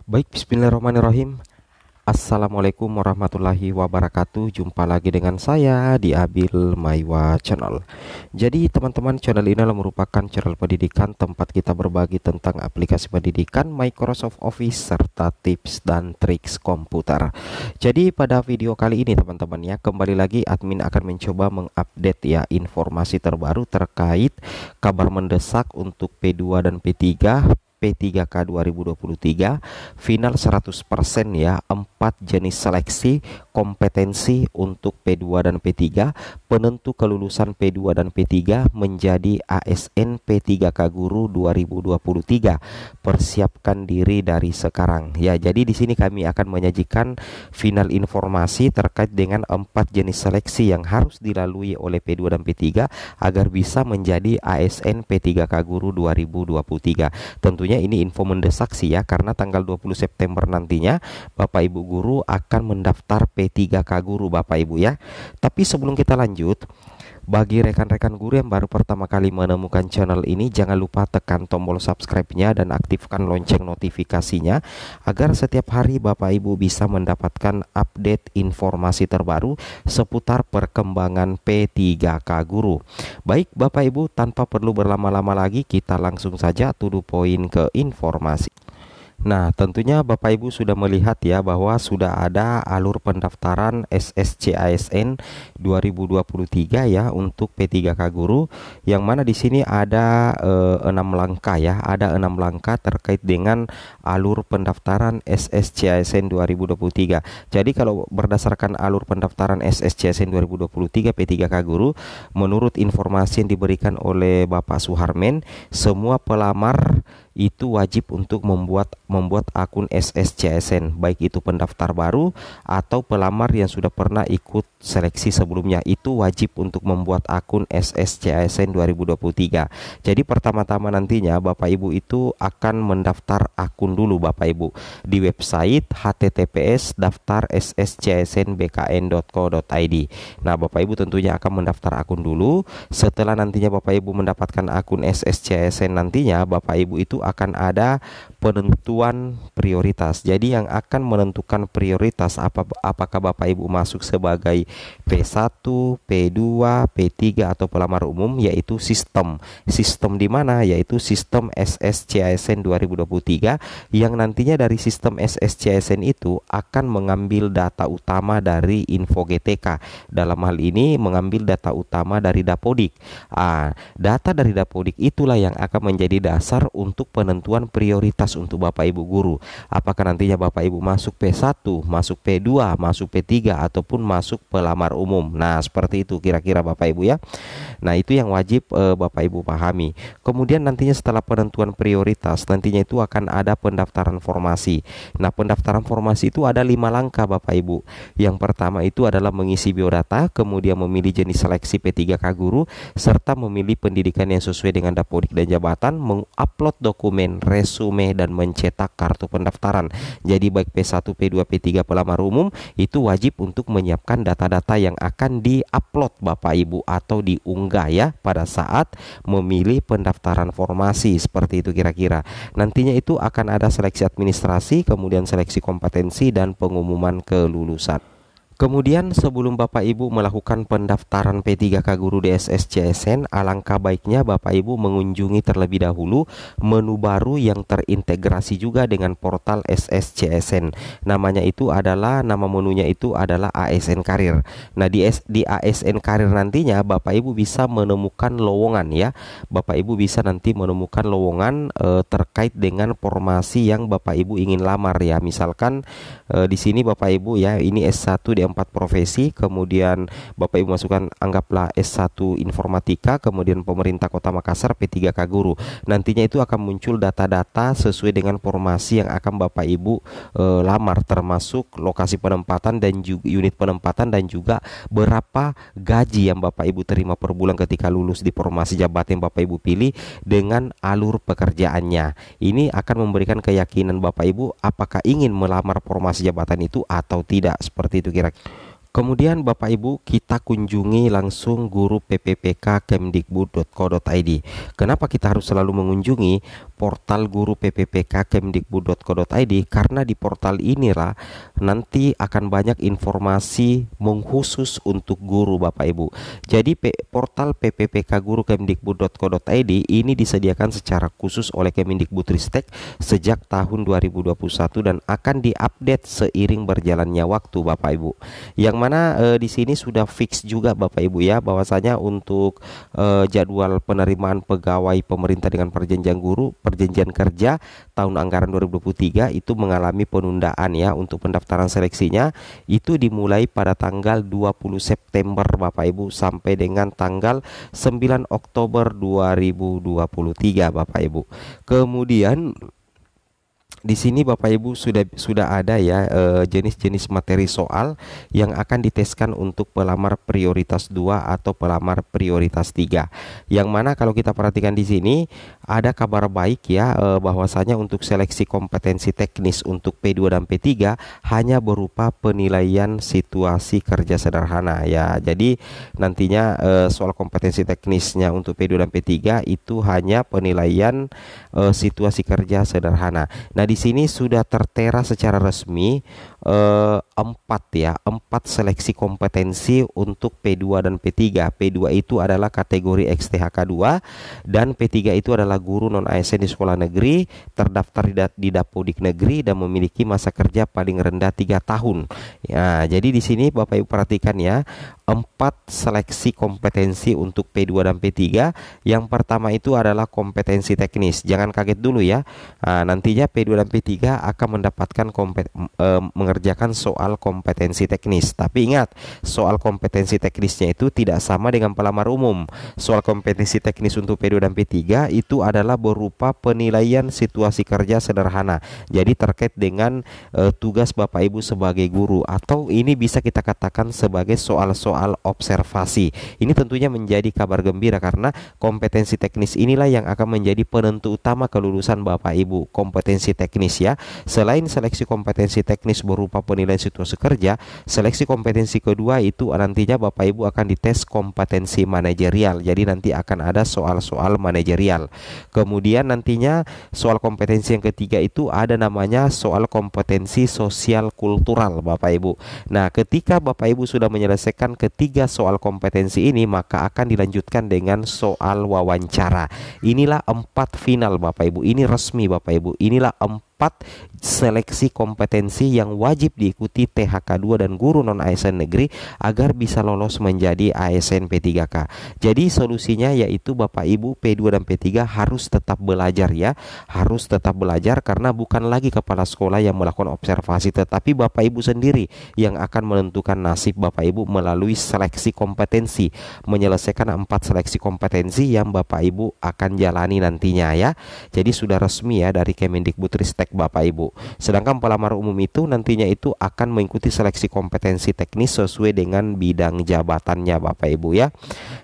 Baik, bismillahirrahmanirrahim. Assalamualaikum warahmatullahi wabarakatuh. Jumpa lagi dengan saya di Abil Maiwa Channel. Jadi teman-teman, channel ini adalah merupakan channel pendidikan tempat kita berbagi tentang aplikasi pendidikan Microsoft Office serta tips dan triks komputer. Jadi pada video kali ini teman-teman ya, kembali lagi admin akan mencoba mengupdate ya informasi terbaru terkait kabar mendesak untuk P2 dan P3 P3K 2023 final 100% ya, 4 jenis seleksi kompetensi untuk P2 dan P3, penentu kelulusan P2 dan P3 menjadi ASN P3K Guru 2023. Persiapkan diri dari sekarang ya. Jadi di sini kami akan menyajikan final informasi terkait dengan 4 jenis seleksi yang harus dilalui oleh P2 dan P3 agar bisa menjadi ASN P3K Guru 2023. Tentunya ini info mendesak sih ya, karena tanggal 20 September nantinya Bapak Ibu guru akan mendaftar P3K Guru Bapak Ibu ya. Tapi sebelum kita lanjut, bagi rekan-rekan guru yang baru pertama kali menemukan channel ini, jangan lupa tekan tombol subscribe-nya dan aktifkan lonceng notifikasinya agar setiap hari Bapak Ibu bisa mendapatkan update informasi terbaru seputar perkembangan P3K Guru. Baik Bapak Ibu, tanpa perlu berlama-lama lagi, kita langsung saja to the point ke informasi. Nah, tentunya Bapak Ibu sudah melihat ya bahwa sudah ada alur pendaftaran SSC-ASN 2023 ya untuk P3K Guru, yang mana di sini ada 6 langkah ya, ada 6 langkah terkait dengan alur pendaftaran SSC-ASN 2023. Jadi kalau berdasarkan alur pendaftaran SSC-ASN 2023 P3K Guru, menurut informasi yang diberikan oleh Bapak Suharmen, semua pelamar itu wajib untuk membuat akun SSCSN, baik itu pendaftar baru atau pelamar yang sudah pernah ikut seleksi sebelumnya, itu wajib untuk membuat akun SSCSN 2023. Jadi pertama-tama nantinya Bapak Ibu itu akan mendaftar akun dulu Bapak Ibu di website https daftar sscsnbkn.co.id. Nah, Bapak Ibu tentunya akan mendaftar akun dulu. Setelah nantinya Bapak Ibu mendapatkan akun SSCSN, nantinya Bapak Ibu itu akan ada penentuan prioritas. Jadi yang akan menentukan prioritas apakah Bapak Ibu masuk sebagai P1, P2, P3 atau pelamar umum, yaitu sistem di mana, yaitu sistem SSCSN 2023, yang nantinya dari sistem SSCSN itu akan mengambil data utama dari info GTK. Dalam hal ini mengambil data utama dari Dapodik. Data dari Dapodik itulah yang akan menjadi dasar untuk penentuan prioritas untuk Bapak Ibu guru. Apakah nantinya Bapak Ibu masuk P1, masuk P2, masuk P3 ataupun masuk pelamar umum. Nah, seperti itu kira-kira Bapak Ibu ya. Nah, itu yang wajib Bapak Ibu pahami. Kemudian nantinya setelah penentuan prioritas, nantinya itu akan ada pendaftaran formasi. Nah, pendaftaran formasi itu ada 5 langkah Bapak Ibu. Yang pertama itu adalah mengisi biodata, kemudian memilih jenis seleksi P3K Guru, serta memilih pendidikan yang sesuai dengan Dapodik dan jabatan, mengupload dokumen, resume, dan mencetak kartu pendaftaran. Jadi baik P1, P2, P3 pelamar umum itu wajib untuk menyiapkan data-data yang akan di-upload Bapak Ibu atau diunggah ya pada saat memilih pendaftaran formasi. Seperti itu kira-kira. Nantinya itu akan ada seleksi administrasi, kemudian seleksi kompetensi, dan pengumuman kelulusan. Kemudian sebelum Bapak Ibu melakukan pendaftaran P3K Guru di SSCSN, alangkah baiknya Bapak Ibu mengunjungi terlebih dahulu menu baru yang terintegrasi juga dengan portal SSCSN. Nama menunya itu adalah ASN Karir. Nah, di ASN Karir nantinya Bapak Ibu bisa menemukan lowongan ya. Bapak Ibu bisa nanti menemukan lowongan terkait dengan formasi yang Bapak Ibu ingin lamar ya. Misalkan di sini Bapak Ibu ya, ini S1 di 4 profesi, kemudian Bapak Ibu masukkan anggaplah S1 Informatika, kemudian Pemerintah Kota Makassar P3K Guru. Nantinya itu akan muncul data-data sesuai dengan formasi yang akan Bapak Ibu lamar, termasuk lokasi penempatan dan juga unit penempatan, dan juga berapa gaji yang Bapak Ibu terima per bulan ketika lulus di formasi jabatan yang Bapak Ibu pilih dengan alur pekerjaannya. Ini akan memberikan keyakinan Bapak Ibu apakah ingin melamar formasi jabatan itu atau tidak. Seperti itu kira-kira. Kemudian Bapak Ibu kita kunjungi langsung guru PPPK kemdikbud.co.id. Kenapa kita harus selalu mengunjungi portal guru PPPK kemdikbud.co.id? Karena di portal inilah nanti akan banyak informasi mengkhusus untuk guru Bapak Ibu. Jadi portal PPPK guru kemdikbud.co.id ini disediakan secara khusus oleh Kemendikbudristek sejak tahun 2021 dan akan diupdate seiring berjalannya waktu Bapak Ibu. Yang mana di sini sudah fix juga Bapak Ibu ya, bahwasanya untuk jadwal penerimaan pegawai pemerintah dengan perjanjian kerja tahun anggaran 2023 itu mengalami penundaan ya. Untuk pendaftaran seleksinya itu dimulai pada tanggal 20 September Bapak Ibu sampai dengan tanggal 9 Oktober 2023 Bapak Ibu. Kemudian di sini Bapak Ibu sudah ada ya jenis-jenis materi soal yang akan diteskan untuk pelamar prioritas 2 atau pelamar prioritas 3. Yang mana kalau kita perhatikan di sini ada kabar baik ya, bahwasanya untuk seleksi kompetensi teknis untuk P2 dan P3 hanya berupa penilaian situasi kerja sederhana ya. Jadi nantinya soal kompetensi teknisnya untuk P2 dan P3 itu hanya penilaian situasi kerja sederhana. Nah, di sini sudah tertera secara resmi 4 seleksi kompetensi untuk P2 dan P3. P2 itu adalah kategori XTHK 2 dan P3 itu adalah guru non ASN di sekolah negeri terdaftar di Dapodik negeri dan memiliki masa kerja paling rendah 3 tahun. Ya, jadi di sini Bapak Ibu perhatikan ya, 4 seleksi kompetensi untuk P2 dan P3. Yang pertama itu adalah kompetensi teknis. Jangan kaget dulu ya. Nah, nantinya P2 dan P3 akan mendapatkan mengerjakan soal kompetensi teknis. Tapi ingat, soal kompetensi teknisnya itu tidak sama dengan pelamar umum. Soal kompetensi teknis untuk P2 dan P3 itu adalah berupa penilaian situasi kerja sederhana. Jadi terkait dengan tugas Bapak Ibu sebagai guru, atau ini bisa kita katakan sebagai soal-soal observasi. Ini tentunya menjadi kabar gembira karena kompetensi teknis inilah yang akan menjadi penentu utama kelulusan Bapak Ibu. Kompetensi teknis ya. Selain seleksi kompetensi teknis berupa penilaian situasi kerja, seleksi kompetensi kedua itu nantinya Bapak Ibu akan dites kompetensi manajerial. Jadi nanti akan ada soal-soal manajerial. Kemudian nantinya soal kompetensi yang ketiga itu ada namanya soal kompetensi sosial kultural Bapak Ibu. Nah, ketika Bapak Ibu sudah menyelesaikan ketiga soal kompetensi ini, maka akan dilanjutkan dengan soal wawancara. Inilah 4 final Bapak Ibu. Ini resmi Bapak Ibu. Inilah 4 seleksi kompetensi yang wajib diikuti THK2 dan guru non ASN negeri agar bisa lolos menjadi ASN P3K. Jadi solusinya yaitu Bapak Ibu P2 dan P3 harus tetap belajar ya. Harus tetap belajar karena bukan lagi kepala sekolah yang melakukan observasi, tetapi Bapak Ibu sendiri yang akan menentukan nasib Bapak Ibu melalui seleksi kompetensi, menyelesaikan 4 seleksi kompetensi yang Bapak Ibu akan jalani nantinya ya. Jadi sudah resmi ya dari Kemendikbudristek Bapak Ibu. Sedangkan pelamar umum itu nantinya itu akan mengikuti seleksi kompetensi teknis sesuai dengan bidang jabatannya Bapak Ibu ya.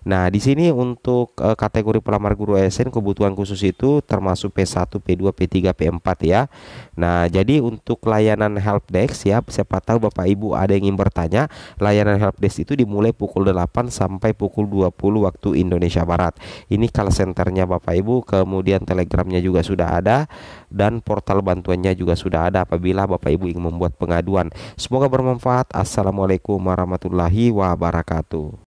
Nah, di sini untuk kategori pelamar guru ASN kebutuhan khusus itu termasuk P1, P2, P3, P4 ya. Nah, jadi untuk layanan helpdesk ya, siapa tahu Bapak Ibu ada yang ingin bertanya, layanan helpdesk itu dimulai pukul 8 sampai pukul 20 waktu Indonesia Barat. Ini call centernya Bapak Ibu, kemudian telegramnya juga sudah ada dan portal bantuannya juga sudah ada apabila Bapak Ibu ingin membuat pengaduan. Semoga bermanfaat. Assalamualaikum warahmatullahi wabarakatuh.